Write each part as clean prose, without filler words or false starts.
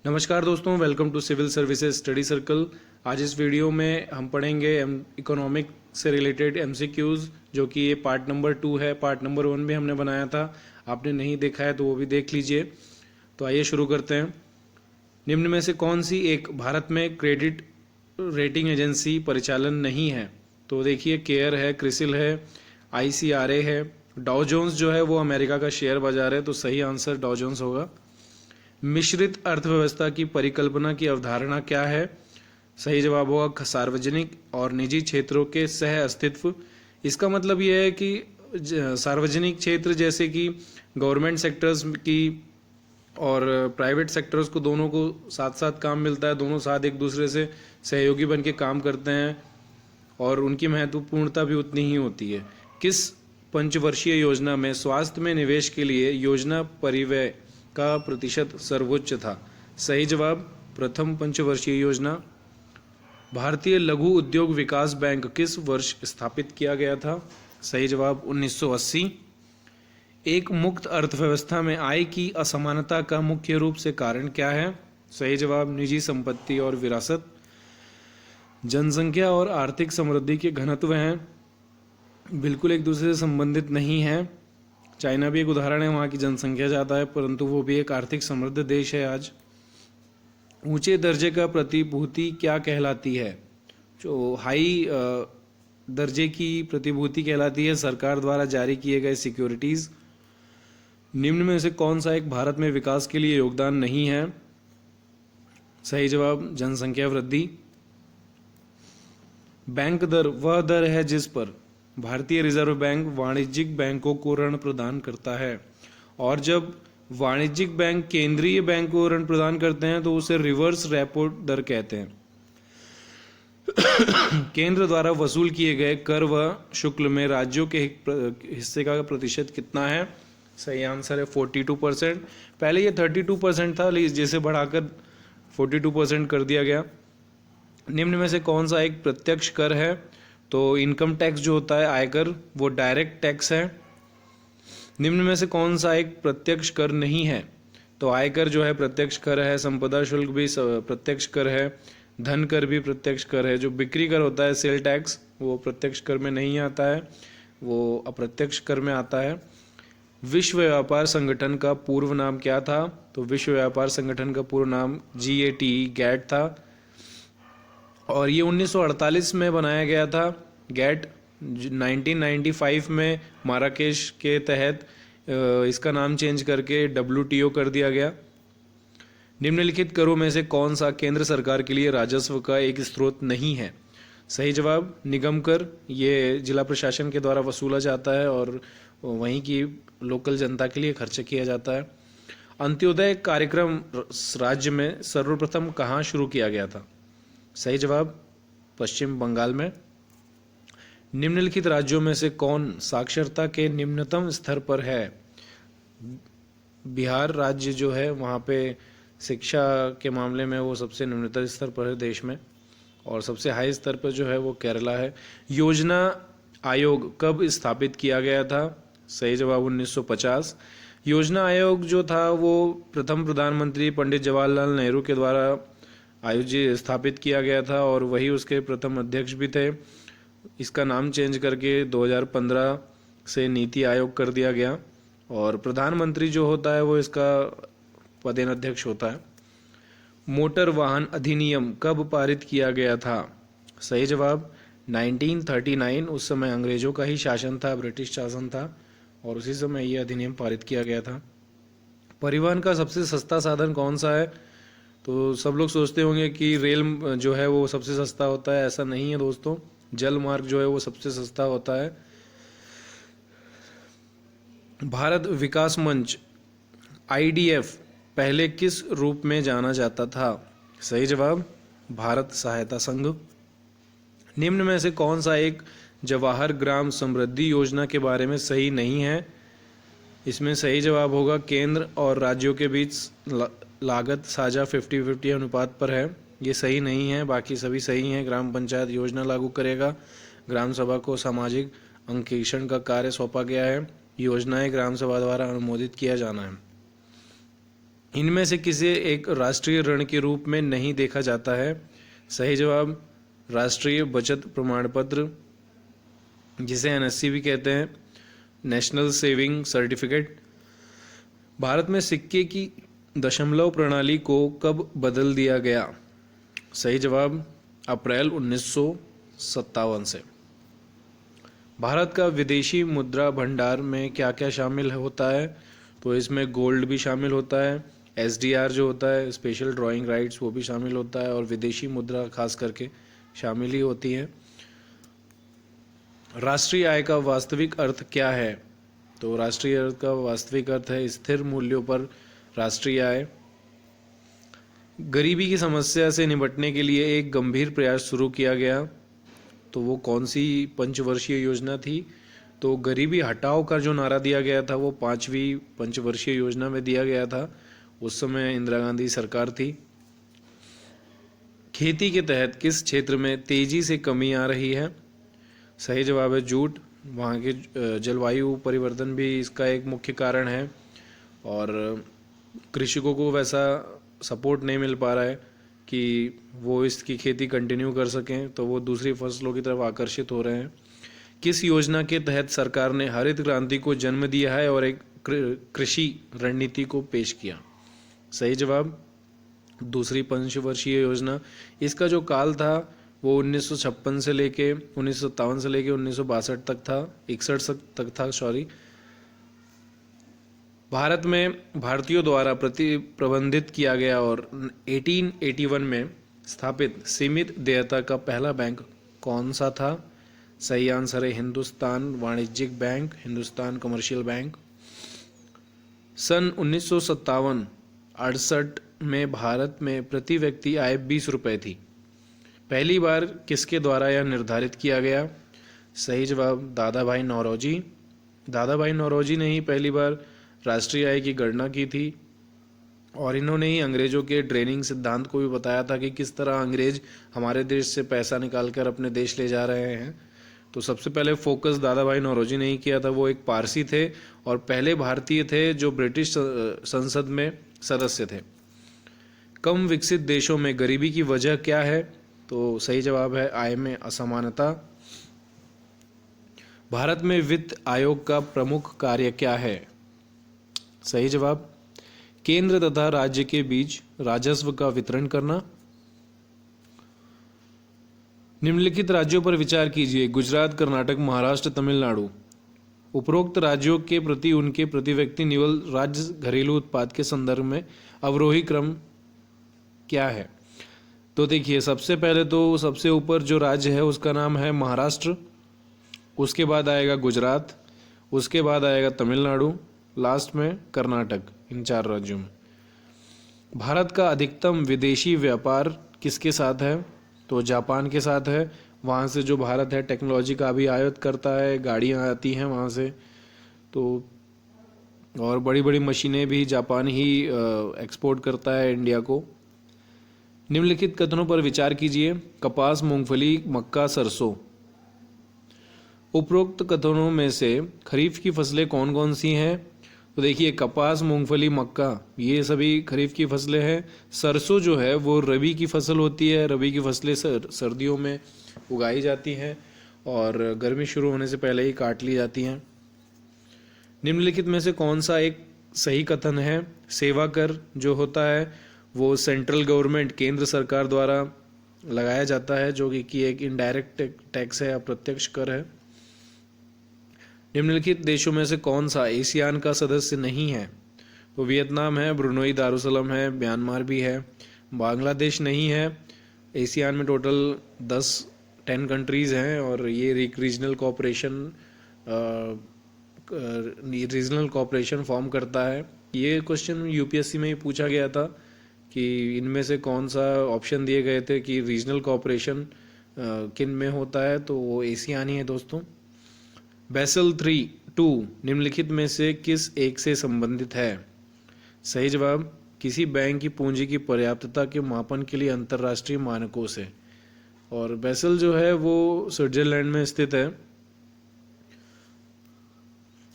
नमस्कार दोस्तों, welcome to civil services study circle. आज इस वीडियो में हम पढ़ेंगे इकोनॉमिक से रिलेटेड एमसीक्यूज़, जो कि ये पार्ट नंबर 2 है। पार्ट नंबर 1 भी हमने बनाया था, आपने नहीं देखा है तो वो भी देख लीजिए। तो आइए शुरू करते हैं। निम्न में से कौन सी एक भारत में क्रेडिट रेटिंग एजेंसी परिचालन नहीं है? तो देखिए, केयर है, क्रिसिल है, ICRA है। डाउ जोन्स जो है वो अमेरिका का शेयर बाजार है, तो सही आंसर डाउ जोन्स होगा। मिश्रित अर्थव्यवस्था की परिकल्पना की अवधारणा क्या है? सही जवाब होगा सार्वजनिक और निजी क्षेत्रों के सह अस्तित्व। इसका मतलब यह है कि सार्वजनिक क्षेत्र जैसे कि गवर्नमेंट सेक्टर्स की और प्राइवेट सेक्टर्स को, दोनों को साथ साथ काम मिलता है, दोनों साथ एक दूसरे से सहयोगी बन के काम करते हैं और उनकी महत्वपूर्णता भी उतनी ही होती है। किस पंचवर्षीय योजना में स्वास्थ्य में निवेश के लिए योजना परिव्यय का प्रतिशत सर्वोच्च था? सही जवाब प्रथम पंचवर्षीय योजना। भारतीय लघु उद्योग विकास बैंक किस वर्ष स्थापित किया गया था? सही जवाब 1980। एक मुक्त अर्थव्यवस्था में आय की असमानता का मुख्य रूप से कारण क्या है? सही जवाब निजी संपत्ति और विरासत। जनसंख्या और आर्थिक समृद्धि के घनत्व हैं, बिल्कुल एक दूसरे से संबंधित नहीं है। चाइना भी एक उदाहरण है, वहाँ की जनसंख्या ज़्यादा है परंतु वो भी एक आर्थिक समृद्ध देश है आज। ऊंचे दर्जे का प्रतिभूति क्या कहलाती है? जो हाई दर्जे की प्रतिभूति कहलाती है सरकार द्वारा जारी किए गए सिक्योरिटीज़। निम्न में से कौन सा एक भारत में विकास के लिए योगदान नहीं है? सही जवाब जनसंख्या वृद्धि। बैंक दर वह दर है जिस पर भारतीय रिजर्व बैंक वाणिज्यिक बैंकों को ऋण प्रदान करता है, और जब वाणिज्यिक बैंक केंद्रीय बैंक को ऋण प्रदान करते हैं तो उसे रिवर्स रेपो दर कहते हैं। केंद्र द्वारा वसूल किए गए कर व शुल्क में राज्यों के हिस्से का प्रतिशत कितना है? सही आंसर है 42%। पहले ये 32% था, लेकिन जिसे बढ़ाकर 42% कर दिया गया। निम्न में से कौन सा एक प्रत्यक्ष कर है? तो इनकम टैक्स जो होता है, आयकर, वो डायरेक्ट टैक्स है। निम्न में से कौन सा एक प्रत्यक्ष कर नहीं है? तो आयकर जो है प्रत्यक्ष कर है, संपदा शुल्क भी प्रत्यक्ष कर है, धन कर भी प्रत्यक्ष कर है। जो बिक्री कर होता है, सेल टैक्स, वो प्रत्यक्ष कर में नहीं आता है, वो अप्रत्यक्ष कर में आता है। विश्व व्यापार संगठन का पूर्व नाम क्या था? तो विश्व व्यापार संगठन का पूर्व नाम GATT था, और ये 1948 में बनाया गया था। गैट 1995 में माराकेश के तहत इसका नाम चेंज करके WTO कर दिया गया। निम्नलिखित करों में से कौन सा केंद्र सरकार के लिए राजस्व का एक स्रोत नहीं है? सही जवाब निगम कर। ये जिला प्रशासन के द्वारा वसूला जाता है और वहीं की लोकल जनता के लिए खर्च किया जाता है। अंत्योदय कार्यक्रम राज्य में सर्वप्रथम कहाँ शुरू किया गया था? सही जवाब पश्चिम बंगाल में। निम्नलिखित राज्यों में से कौन साक्षरता के निम्नतम स्तर पर है? बिहार राज्य जो है वहाँ पे शिक्षा के मामले में वो सबसे निम्नतम स्तर पर है देश में, और सबसे हाई स्तर पर जो है वो केरला है। योजना आयोग कब स्थापित किया गया था? सही जवाब 1950। योजना आयोग जो था वो प्रथम प्रधानमंत्री पंडित जवाहरलाल नेहरू के द्वारा आयोजित स्थापित किया गया था, और वही उसके प्रथम अध्यक्ष भी थे। इसका नाम चेंज करके 2015 से नीति आयोग कर दिया गया, और प्रधानमंत्री जो होता है वो इसका पदेनाध्यक्ष होता है। मोटर वाहन अधिनियम कब पारित किया गया था? सही जवाब 1939। उस समय अंग्रेजों का ही शासन था, ब्रिटिश शासन था, और उसी समय यह अधिनियम पारित किया गया था। परिवहन का सबसे सस्ता साधन कौन सा है? तो सब लोग सोचते होंगे कि रेल जो है वो सबसे सस्ता होता है, ऐसा नहीं है दोस्तों। जल मार्ग जो है वो सबसे सस्ता होता है। भारत विकास मंच IDF पहले किस रूप में जाना जाता था? सही जवाब भारत सहायता संघ। निम्न में से कौन सा एक जवाहर ग्राम समृद्धि योजना के बारे में सही नहीं है? इसमें सही जवाब होगा केंद्र और राज्यों के बीच लागत साझा 50-50 अनुपात पर है। ये सही नहीं है, बाकी सभी सही हैं। ग्राम पंचायत योजना लागू करेगा, ग्राम सभा को सामाजिक अंकेक्षण का कार्य सौंपा गया है, योजनाएं ग्राम सभा द्वारा अनुमोदित किया जाना है। इनमें से किसे एक राष्ट्रीय ऋण के रूप में नहीं देखा जाता है? सही जवाब राष्ट्रीय बचत प्रमाण पत्र, जिसे एनएससी भी कहते हैं, नेशनल सेविंग सर्टिफिकेट। भारत में सिक्के की दशमलव प्रणाली को कब बदल दिया गया? सही जवाब अप्रैल 1957 से। भारत का विदेशी मुद्रा भंडार में क्या क्या शामिल होता है? तो इसमें गोल्ड भी शामिल होता है, एसडीआर जो होता है स्पेशल ड्राइंग राइट्स वो भी शामिल होता है, और विदेशी मुद्रा खास करके शामिल ही होती है। राष्ट्रीय आय का वास्तविक अर्थ क्या है? तो राष्ट्रीय आय का वास्तविक अर्थ है स्थिर मूल्यों पर राष्ट्रीय आय। गरीबी की समस्या से निपटने के लिए एक गंभीर प्रयास शुरू किया गया, तो वो कौन सी पंचवर्षीय योजना थी? तो गरीबी हटाओ का जो नारा दिया गया था वो 5वीं पंचवर्षीय योजना में दिया गया था, उस समय इंदिरा गांधी सरकार थी। खेती के तहत किस क्षेत्र में तेजी से कमी आ रही है? सही जवाब है जूट। वहाँ के जलवायु परिवर्तन भी इसका एक मुख्य कारण है, और कृषकों को वैसा सपोर्ट नहीं मिल पा रहा है कि वो इसकी खेती कंटिन्यू कर सकें, तो वो दूसरी फसलों की तरफ आकर्षित हो रहे हैं। किस योजना के तहत सरकार ने हरित क्रांति को जन्म दिया है और एक कृषि रणनीति को पेश किया? सही जवाब दूसरी पंचवर्षीय योजना। इसका जो काल था वो 1956 से लेके 1957 से लेके 1962 तक था, 61 तक था सॉरी। भारत में भारतीयों द्वारा प्रबंधित किया गया और 1881 में स्थापित सीमित देयता का पहला बैंक कौन सा था? सही आंसर है हिंदुस्तान वाणिज्यिक बैंक, हिंदुस्तान कमर्शियल बैंक। सन 1957-68 में भारत में प्रति व्यक्ति आय 20 रुपए थी। पहली बार किसके द्वारा यह निर्धारित किया गया? सही जवाब दादा भाई नौरोजी। दादा भाई नौरोजी ने ही पहली बार राष्ट्रीय आय की गणना की थी, और इन्होंने ही अंग्रेजों के ड्रेनिंग सिद्धांत को भी बताया था कि किस तरह अंग्रेज हमारे देश से पैसा निकालकर अपने देश ले जा रहे हैं। तो सबसे पहले फोकस दादा भाई नौरोजी ने ही किया था। वो एक पारसी थे और पहले भारतीय थे जो ब्रिटिश संसद में सदस्य थे। कम विकसित देशों में गरीबी की वजह क्या है? तो सही जवाब है आय में असमानता। भारत में वित्त आयोग का प्रमुख कार्य क्या है? सही जवाब केंद्र तथा राज्य के बीच राजस्व का वितरण करना। निम्नलिखित राज्यों पर विचार कीजिए: गुजरात, कर्नाटक, महाराष्ट्र, तमिलनाडु। उपरोक्त राज्यों के प्रति उनके प्रति व्यक्ति निवल राज्य घरेलू उत्पाद के संदर्भ में अवरोही क्रम क्या है? तो देखिए, सबसे पहले तो सबसे ऊपर जो राज्य है उसका नाम है महाराष्ट्र, उसके बाद आएगा गुजरात, उसके बाद आएगा तमिलनाडु, लास्ट में कर्नाटक। इन 4 राज्यों में भारत का अधिकतम विदेशी व्यापार किसके साथ है? तो जापान के साथ है। वहाँ से जो भारत है टेक्नोलॉजी का भी आयात करता है, गाड़ियाँ आती हैं वहाँ से, तो और बड़ी बड़ी मशीनें भी जापान ही एक्सपोर्ट करता है इंडिया को। निम्नलिखित कथनों पर विचार कीजिए: कपास, मूंगफली, मक्का, सरसों। उपरोक्त कथनों में से खरीफ की फसलें कौन कौन सी हैं? तो देखिए, कपास, मूंगफली, मक्का ये सभी खरीफ की फसलें हैं। सरसों जो है वो रबी की फसल होती है। रबी की फसलें सर्दियों में उगाई जाती हैं और गर्मी शुरू होने से पहले ही काट ली जाती हैं। निम्नलिखित में से कौन सा एक सही कथन है? सेवा कर जो होता है वो सेंट्रल गवर्नमेंट, केंद्र सरकार द्वारा लगाया जाता है, जो कि एक इनडायरेक्ट टैक्स है, अप्रत्यक्ष कर है। निम्नलिखित देशों में से कौन सा एशियान का सदस्य नहीं है? तो वियतनाम है, ब्रुनोई दारुसलाम है, म्यांमार भी है, बांग्लादेश नहीं है। एशियान में टोटल 10 कंट्रीज हैं और ये रीजनल कॉपरेशन फॉर्म करता है। ये क्वेश्चन यूपीएससी में ही पूछा गया था कि इनमें से कौन सा ऑप्शन दिए गए थे कि रीजनल कॉपरेशन किन में होता है, तो वो एशियान ही है दोस्तों। बेसल 3-2 निम्नलिखित में से किस एक से संबंधित है? सही जवाब किसी बैंक की पूंजी की पर्याप्तता के मापन के लिए अंतर्राष्ट्रीय मानकों से। और बेसल जो है वो स्विट्जरलैंड में स्थित है।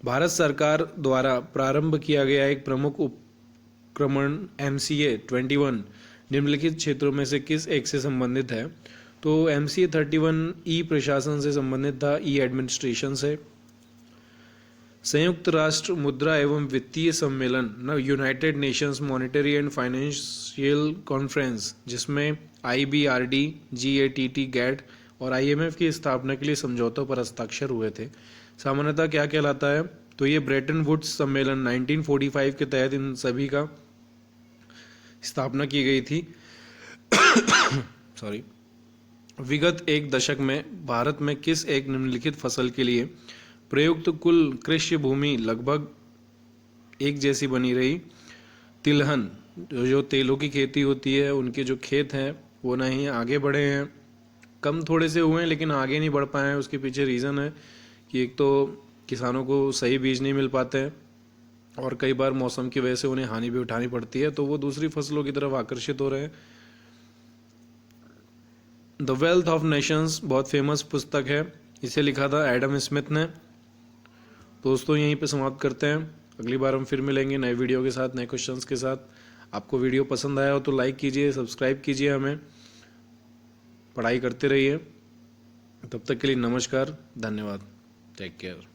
भारत सरकार द्वारा प्रारंभ किया गया एक प्रमुख उपक्रमण MCA 21 निम्नलिखित क्षेत्रों में से किस एक से संबंधित है? तो MCA 31 ई प्रशासन से संबंधित था, ई एडमिनिस्ट्रेशन से। संयुक्त राष्ट्र मुद्रा एवं वित्तीय सम्मेलन United Nations monetary and financial conference, जिसमें IBRD, GATT, GATT और IMF की स्थापना के लिए समझौतों पर हस्ताक्षर हुए थे, सामान्यतः क्या कहलाता है? तो ये ब्रेटन वुड्स सम्मेलन 1945 के तहत इन सभी का स्थापना की गई थी। सॉरी। विगत एक दशक में भारत में किस एक निम्नलिखित फसल के लिए प्रयुक्त कुल कृषि भूमि लगभग एक जैसी बनी रही? तिलहन, जो तेलों की खेती होती है, उनके जो खेत हैं वो नहीं आगे बढ़े हैं, कम थोड़े से हुए हैं लेकिन आगे नहीं बढ़ पाए हैं। उसके पीछे रीज़न है कि एक तो किसानों को सही बीज नहीं मिल पाते हैं और कई बार मौसम की वजह से उन्हें हानि भी उठानी पड़ती है, तो वो दूसरी फसलों की तरफ आकर्षित हो रहे हैं। द वेल्थ ऑफ नेशंस बहुत फेमस पुस्तक है, इसे लिखा था एडम स्मिथ ने। दोस्तों यहीं पे समाप्त करते हैं, अगली बार हम फिर मिलेंगे नए वीडियो के साथ, नए क्वेश्चंस के साथ। आपको वीडियो पसंद आया हो तो लाइक कीजिए, सब्सक्राइब कीजिए, हमें पढ़ाई करते रहिए। तब तक के लिए नमस्कार, धन्यवाद, टेक केयर।